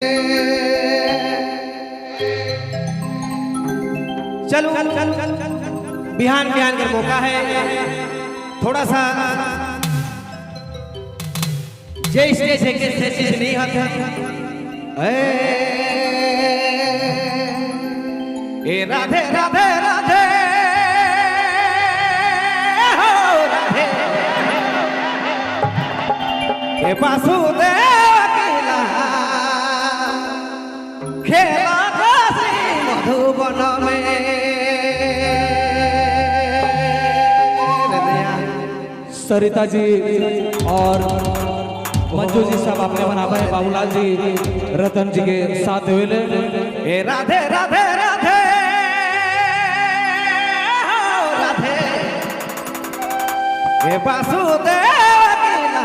चलो बिहान बिहान का मौका है, थोड़ा सा जय स्टेज है कि स्टेज नहीं आते ए राधे राधे राधे हो राधे ए वासुदेव अकेला खेला काशी मधुबन में। सरिता जी और मंजू जी सब अपने बराबर है, बाबूलाल जी रतन जी के साथ हुए ए राधे राधे राधे राधे ए वासुदेव अकेला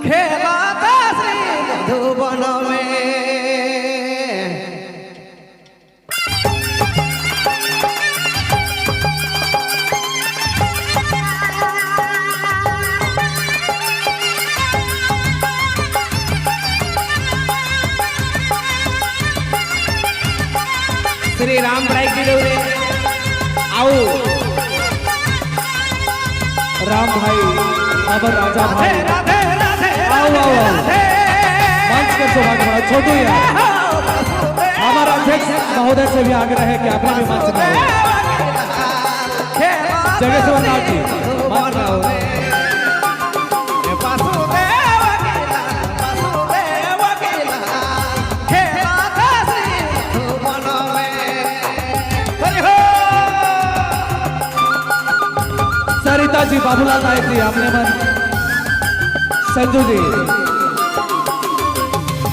खेला काशी मधुबन में। श्री राम भाई की डोरे आओ राम भाई अमर राजा भाई राधे राधे आओ आओ मंच के सौभाग्य बड़ा छोटू यार हमारा अध्यक्ष महोदय से भी आग्रह है कि अपने भी मंच में जगेश्वर नाथ जी मंच में आओ। सरिता जी बाबूलाल नायक जी आपने मन संजू जी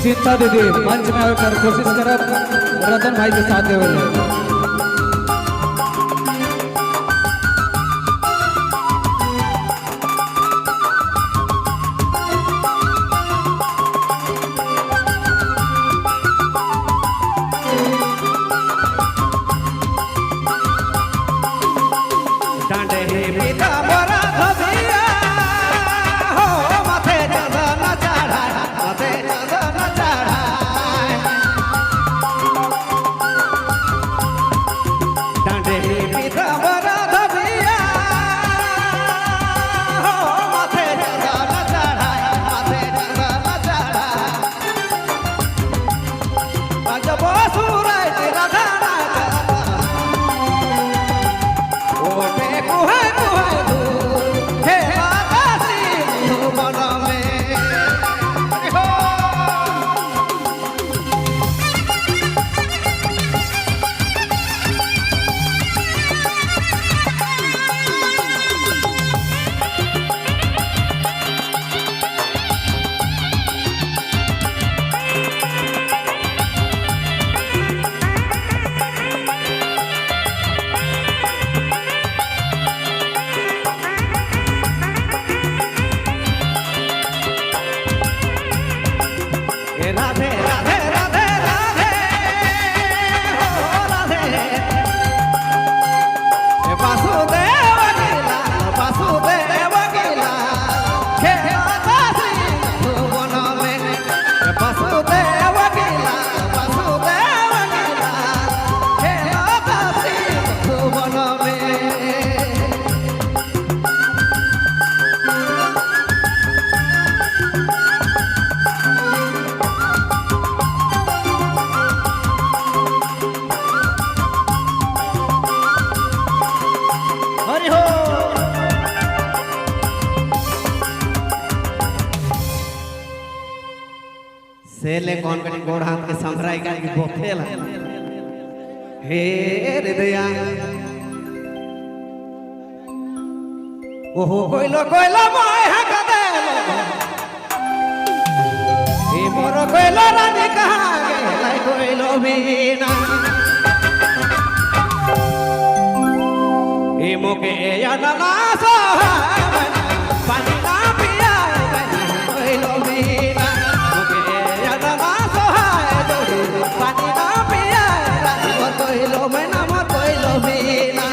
चिंता दीदी मंच में आकर कोशिश करब रतन भाई के साथ हुए राधे राधे राधे राधे हो राधे वासुदेव अकेला वासुदेव अकेला खेला काशी मधुबन में। वासुदेव अकेला वासुदेव अकेला खेला काशी मधुबन में। सेले कौन कटी गोड़ हाथ के संभराई का की बोथेला हे हृदया ओहो कोइलो कोइलो मोय हक देलो हे मोर कोइलो रानी कहा गेलै कोइलो बिना हे मोके यादना सो पानी ना पिया कोइलो बिना पानी ना पिया कोइलो में नाम कोइलो बिना।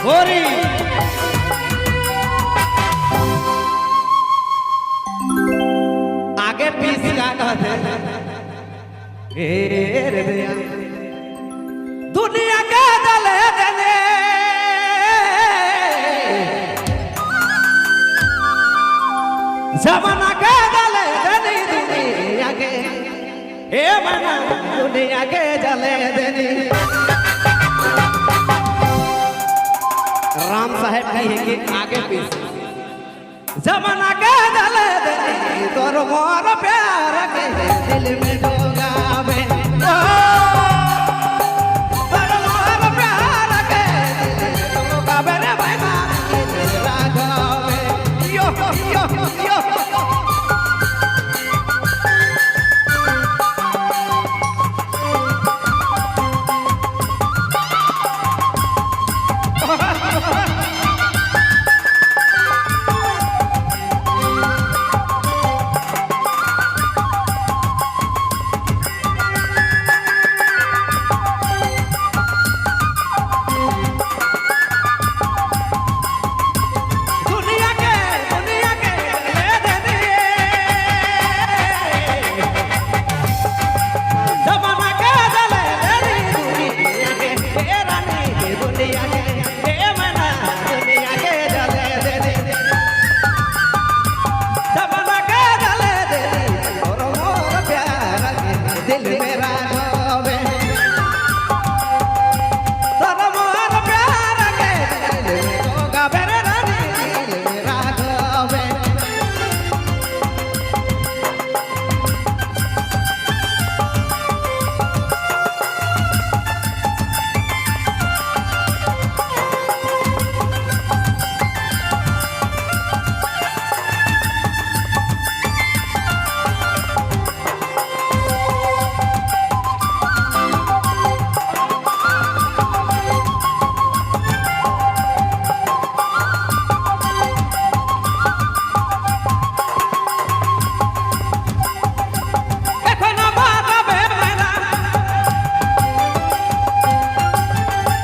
गोरी आगे पीछे कहते ए रे दया दुनिया के दले दले जमाना के दले दले दुनिया के ए मना दुनिया के जले दले राम साहेब कहे कि आगे पीछे जमाना के दले दले तोर मोर प्यार के दिल में डोगावे तोर मोर प्यार के दिल में डोगावे रे भाई रागावे यो यो यो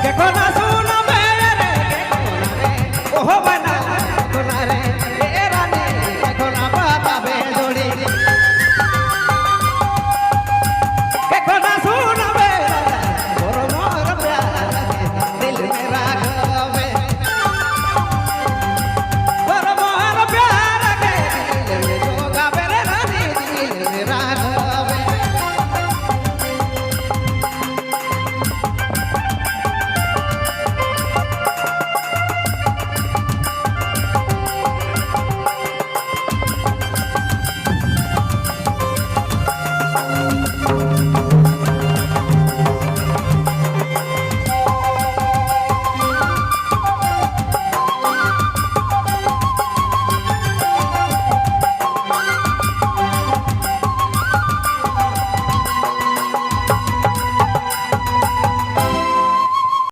que conoce